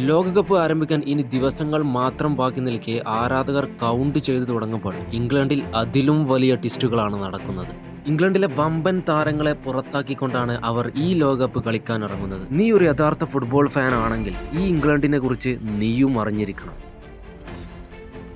ലോകകപ്പ് ആരംഭിക്കാൻ ഇനി ദിവസങ്ങൾ മാത്രം ബാക്കി നിൽക്കെ ആരാധകർ കൗണ്ട് ചെയ്തു തുടങ്ങുമ്പോൾ ഇംഗ്ലണ്ടിൽ അതിലും വലിയ ട്വിസ്റ്റുകളാണ് നടക്കുന്നത്. ഇംഗ്ലണ്ടിലെ വമ്പൻ താരങ്ങളെ പുറത്താക്കിക്കൊണ്ടാണ് അവർ ഈ ലോകകപ്പ് കളിക്കാൻ ഇറങ്ങുന്നത്. നീ ഒരു യഥാർത്ഥ ഫുട്ബോൾ ഫാൻ ആണെങ്കിൽ ഈ ഇംഗ്ലണ്ടിനെ കുറിച്ച് നീയും അറിഞ്ഞിരിക്കണം.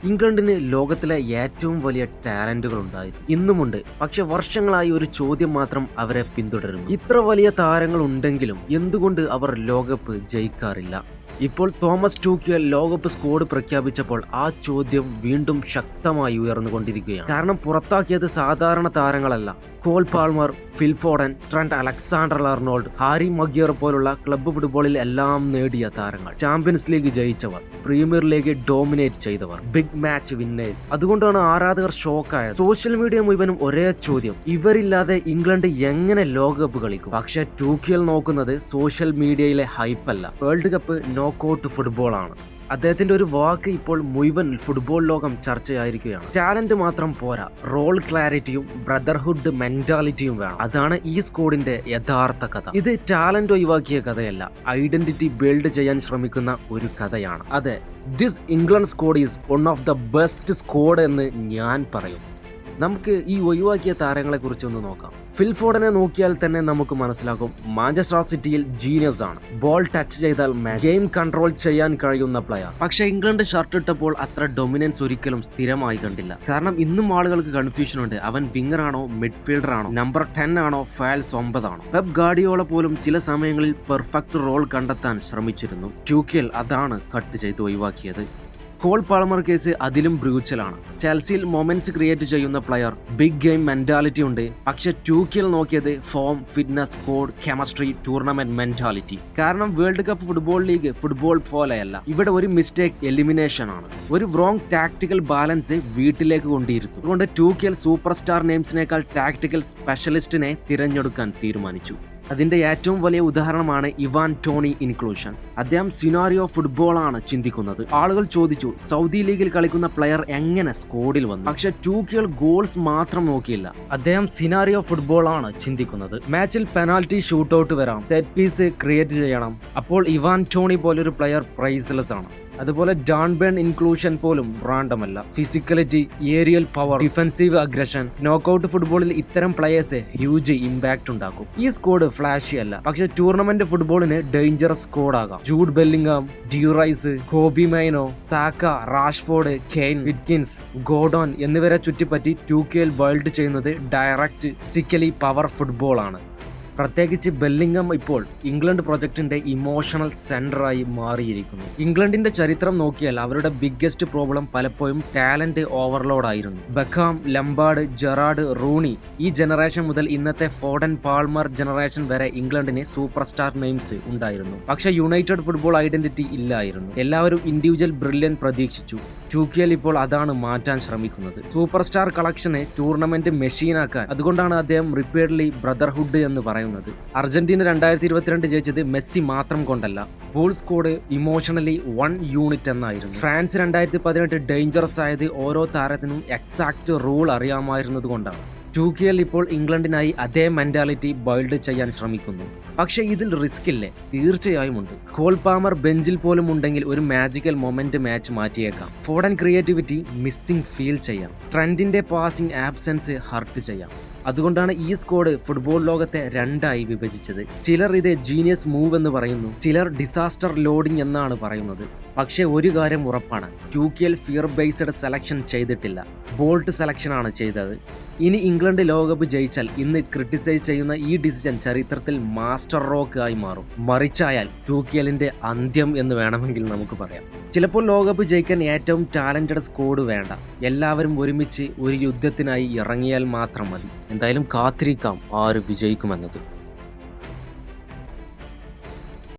ഇംഗ്ലണ്ടിന് ലോകത്തിലെ ഏറ്റവും വലിയ ടാലന്റുകൾ ഉണ്ടായിരുന്നു, ഇന്നുമുണ്ട്. പക്ഷെ വർഷങ്ങളായി ഒരു ചോദ്യം മാത്രം അവരെ പിന്തുടരുന്നു. ഇത്ര വലിയ താരങ്ങൾ ഉണ്ടെങ്കിലും എന്തുകൊണ്ട് അവർ ലോകകപ്പ് ജയിക്കാറില്ല? ഇപ്പോൾ തോമസ് ടൂക്കിയൽ ലോകകപ്പ് സ്ക്വാഡ് പ്രഖ്യാപിച്ചപ്പോൾ ആ ചോദ്യം വീണ്ടും ശക്തമായി ഉയർന്നുകൊണ്ടിരിക്കുകയാണ്. കാരണം പുറത്താക്കിയത് സാധാരണ താരങ്ങളല്ല. Cole Palmer, Phil Foden, Trent Alexander Arnold, Harry Maguire പോലുള്ള ക്ലബ്ബ് ഫുട്ബോളിൽ എല്ലാം നേടിയ താരങ്ങൾ, ചാമ്പ്യൻസ് ലീഗ് ജയിച്ചവർ, പ്രീമിയർ ലീഗ് ഡോമിനേറ്റ് ചെയ്തവർ, ബിഗ് മാച്ച് വിന്നേഴ്സ്. അതുകൊണ്ടാണ് ആരാധകർ ഷോക്കായത്. സോഷ്യൽ മീഡിയ മുഴുവനും ഒരേ ചോദ്യം: ഇവരില്ലാതെ ഇംഗ്ലണ്ട് എങ്ങനെ ലോകകപ്പ് കളിക്കും? പക്ഷെ ടൂക്കിയൽ നോക്കുന്നത് സോഷ്യൽ മീഡിയയിലെ ഹൈപ്പല്ല, വേൾഡ് കപ്പ് നോക്കൌട്ട് ഫുട്ബോൾ ആണ്. അദ്ദേഹത്തിന്റെ ഒരു വാക്ക് ഇപ്പോൾ മുഴുവൻ ഫുട്ബോൾ ലോകം ചർച്ചയായിരിക്കുകയാണ്. ടാലന്റ് മാത്രം പോരാ, റോൾ ക്ലാരിറ്റിയും ബ്രദർഹുഡ് മെന്റാലിറ്റിയും വേണം. അതാണ് ഈ സ്ക്വാഡിന്റെ യഥാർത്ഥ കഥ. ഇത് ടാലന്റ് ഒഴിവാക്കിയ കഥയല്ല, ഐഡന്റിറ്റി ബിൽഡ് ചെയ്യാൻ ശ്രമിക്കുന്ന ഒരു കഥയാണ്. അതെ, this England squad is one of the best squad എന്ന് ഞാൻ പറയും. നമുക്ക് ഈ ഒഴിവാക്കിയ താരങ്ങളെ കുറിച്ച് ഒന്ന് നോക്കാം. ഫിൽ ഫോഡനെ നോക്കിയാൽ തന്നെ നമുക്ക് മനസ്സിലാകും, മാഞ്ചസ്റ്റർ സിറ്റിയിൽ ജീനിയസ് ആണ്. ബോൾ ടച്ച് ചെയ്താൽ ഗെയിം കൺട്രോൾ ചെയ്യാൻ കഴിയുന്ന പ്ലെയർ. പക്ഷെ ഇംഗ്ലണ്ട് ഷർട്ട് ഇട്ടപ്പോൾ അത്ര ഡൊമിനൻസ് ഒരിക്കലും സ്ഥിരമായി കണ്ടില്ല. കാരണം ഇന്നും ആളുകൾക്ക് കൺഫ്യൂഷൻ ഉണ്ട്, അവൻ വിങ്ങർ ആണോ, മിഡ്ഫീൽഡർ ആണോ, നമ്പർ 10 ആണോ, ഫാൽസ് 9 ആണോ? പെപ് ഗാർഡിയോള പോലും ചില സമയങ്ങളിൽ പെർഫെക്റ്റ് റോൾ കണ്ടെത്താൻ ശ്രമിച്ചിരുന്നു. ട്യൂക്കിയൽ അതാണ് കട്ട് ചെയ്ത് ഒഴിവാക്കിയത്. കോൾ പാൾമർ കേസ് അതിലും ബ്രൂച്ചലാണ്. ചെൽസിയിൽ മൊമെന്റ്സ് ക്രിയേറ്റ് ചെയ്യുന്ന പ്ലെയർ, ബിഗ് ഗെയിം മെന്റാലിറ്റി ഉണ്ട്. പക്ഷെ ടൂക്കിയൽ നോക്കിയത് form, fitness, code, chemistry, tournament mentality. കാരണം World Cup football league football പോലെയല്ല. ഇവിടെ ഒരു മിസ്റ്റേക്ക് എലിമിനേഷൻ ആണ്. ഒരു റോങ് ടാക്ടിക്കൽ ബാലൻസ് വീട്ടിലേക്ക് കൊണ്ടിരുത്തും. അതുകൊണ്ട് ടൂക്കിയൽ സൂപ്പർ സ്റ്റാർ നെയിംസിനേക്കാൾ ടാക്ടിക്കൽ സ്പെഷ്യലിസ്റ്റിനെ തിരഞ്ഞെടുക്കാൻ തീരുമാനിച്ചു. അതിന്റെ ഏറ്റവും വലിയ ഉദാഹരണമാണ് ഇവാൻ ടോണി ഇൻക്ലൂഷൻ. അദ്ദേഹം സിനാരിയോ ഫുട്ബോൾ ആണ് ചിന്തിക്കുന്നത്. ആളുകൾ ചോദിച്ചു, സൗദി ലീഗിൽ കളിക്കുന്ന പ്ലെയർ എങ്ങനെ സ്ക്വാഡിൽ വന്നു? പക്ഷെ ടൂക്കിയൽ ഗോൾസ് മാത്രം നോക്കിയില്ല, അദ്ദേഹം സിനാരിയോ ഫുട്ബോൾ ആണ് ചിന്തിക്കുന്നത്. മാച്ചിൽ പെനാൽറ്റി ഷൂട്ടൌട്ട് വരാം, സെറ്റ് പീസ് ക്രിയേറ്റ് ചെയ്യണം. അപ്പോൾ ഇവാൻ ടോണി പോലൊരു പ്ലെയർ പ്രൈസ്ലെസ് ആണ്. അതുപോലെ ഡാൺബേൺ ഇൻക്ലൂഷൻ പോലും റാൻഡമല്ല. Physicality, aerial power, defensive aggression. Knockout ഫുട്ബോളിൽ ഇത്തരം പ്ലെയേഴ്സ് ഹ്യൂജ് ഇമ്പാക്ട് ഉണ്ടാക്കും. ഈ സ്ക്വാഡ് ഫ്ലാഷി അല്ല, പക്ഷെ ടൂർണമെന്റ് ഫുട്ബോളിന് ഡേഞ്ചറസ് സ്ക്വാഡ് ആകാം. ജൂഡ് ബെല്ലിംഗാം, ഡ്യൂറൈസ്, Kobbie Mainoo, Saka, Rashford, Kane, Watkins, Gordon എന്നിവരെ ചുറ്റിപ്പറ്റി ടൂക്കിയൽ ബിൽഡ് ചെയ്യുന്നത് ഡയറക്റ്റ് ഫിസിക്കലി പവർ ഫുട്ബോൾ ആണ്. പ്രത്യേകിച്ച് ബെല്ലിംഗം ഇപ്പോൾ ഇംഗ്ലണ്ട് പ്രൊജക്ടിന്റെ ഇമോഷണൽ സെന്ററായി മാറിയിരിക്കുന്നു. ഇംഗ്ലണ്ടിന്റെ ചരിത്രം നോക്കിയാൽ അവരുടെ ബിഗ്ഗസ്റ്റ് പ്രോബ്ലം പലപ്പോഴും ടാലന്റ് ഓവർലോഡ് ആയിരുന്നു. ബെക്കാം, ലംബാർഡ്, ജെറാർഡ്, റൂണി, ഈ ജനറേഷൻ മുതൽ ഇന്നത്തെ ഫോഡൻ, പാൾമർ ജനറേഷൻ വരെ ഇംഗ്ലണ്ടിന് സൂപ്പർ സ്റ്റാർ നെയിംസ് ഉണ്ടായിരുന്നു. പക്ഷെ യുണൈറ്റഡ് ഫുട്ബോൾ ഐഡന്റിറ്റി ഇല്ലായിരുന്നു. എല്ലാവരും ഇൻഡിവിജ്വൽ ബ്രില്യൻ പ്രതീക്ഷിച്ചു. ടൂക്കിയൽ ഇപ്പോൾ അതാണ് മാറ്റാൻ ശ്രമിക്കുന്നത്. സൂപ്പർ സ്റ്റാർ കളക്ഷനെ ടൂർണമെന്റ് മെഷീനാക്കാൻ. അതുകൊണ്ടാണ് അദ്ദേഹം റിപ്പീറ്റ്ലി ബ്രദർഹുഡ് എന്ന് പറയുന്നത്. അർജന്റീന 2022 ജയിച്ചത് മെസ്സി മാത്രം കൊണ്ടല്ല, full squad emotionally one unit എന്നായിരുന്നു. ഫ്രാൻസ് 2018 ഡേഞ്ചറസ് ആയത് ഓരോ താരത്തിനും എക്സാക്ട് റൂൾ അറിയാമായിരുന്നത് കൊണ്ടാണ്. ടൂക്കിയൽ ഇപ്പോൾ ഇംഗ്ലണ്ടിനായി അതേ മെന്റാലിറ്റി ബിൽഡ് ചെയ്യാൻ ശ്രമിക്കുന്നു. പക്ഷെ ഇതിൽ റിസ്ക് ഇല്ലേ? തീർച്ചയായും ഉണ്ട്. കോൾ പാൾമർ ബെഞ്ചിൽ പോലും ഉണ്ടെങ്കിൽ ഒരു മാജിക്കൽ മൊമെന്റ് മാച്ച് മാറ്റിയേക്കാം. ഫോഡൻ ക്രിയേറ്റിവിറ്റി മിസ്സിംഗ് ഫീൽ ചെയ്യാം. ട്രെൻഡിന്റെ പാസിംഗ് ആബ്സെൻസ് ഹർട്ട് ചെയ്യാം. അതുകൊണ്ടാണ് ഈ സ്ക്വാഡ് ഫുട്ബോൾ ലോകത്തെ രണ്ടായി വിഭജിച്ചത്. ചിലർ ഇത് ജീനിയസ് മൂവ് എന്ന് പറയുന്നു, ചിലർ ഡിസാസ്റ്റർ ലോഡിംഗ് എന്നാണ് പറയുന്നത്. പക്ഷെ ഒരു കാര്യം ഉറപ്പാണ്, ടൂക്കിയൽ ഫിയർ ബേസ്ഡ് സെലക്ഷൻ ചെയ്തിട്ടില്ല, ബോൾട്ട് സെലക്ഷൻ ആണ് ചെയ്തത്. ഇനി ഇംഗ്ലണ്ട് ലോകകപ്പ് ജയിച്ചാൽ ഇന്ന് ക്രിട്ടിസൈസ് ചെയ്യുന്ന ഈ ഡിസിഷൻ ചരിത്രത്തിൽ മാസ്റ്റർ റോക്ക് ആയി മാറും. മറിച്ചായാൽ ടൂക്കിയലിന്റെ അന്ത്യം എന്ന് വേണമെങ്കിൽ നമുക്ക് പറയാം. ചിലപ്പോൾ ലോകകപ്പ് ജയിക്കാൻ ഏറ്റവും ടാലന്റഡ് സ്ക്വാഡ് വേണ്ട, എല്ലാവരും ഒരുമിച്ച് ഒരു യുദ്ധത്തിനായി ഇറങ്ങിയാൽ മാത്രം മതി. എന്തായാലും കാത്തിരിക്കാം ആര് വിജയിക്കുമെന്നത്.